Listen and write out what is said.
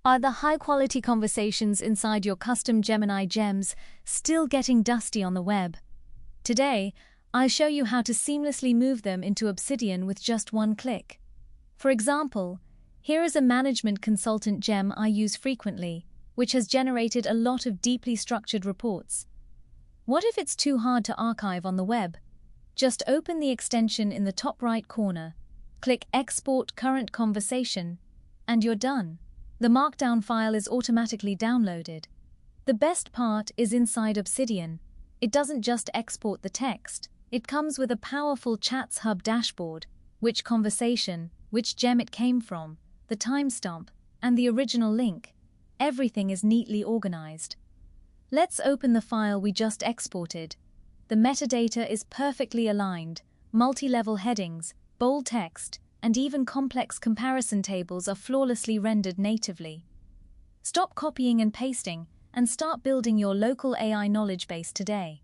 Are the high-quality conversations inside your custom Gemini Gems still getting dusty on the web? Today, I'll show you how to seamlessly move them into Obsidian with just one click. For example, here is a management consultant gem I use frequently, which has generated a lot of deeply structured reports. What if it's too hard to archive on the web? Just open the extension in the top right corner, click Export Current Conversation, and you're done. The Markdown file is automatically downloaded. The best part is inside Obsidian. It doesn't just export the text. It comes with a powerful Chats Hub dashboard, which conversation, which gem it came from, the timestamp, and the original link. Everything is neatly organized. Let's open the file we just exported. The metadata is perfectly aligned. Multi-level headings, bold text, and even complex comparison tables are flawlessly rendered natively. Stop copying and pasting and start building your local AI knowledge base today.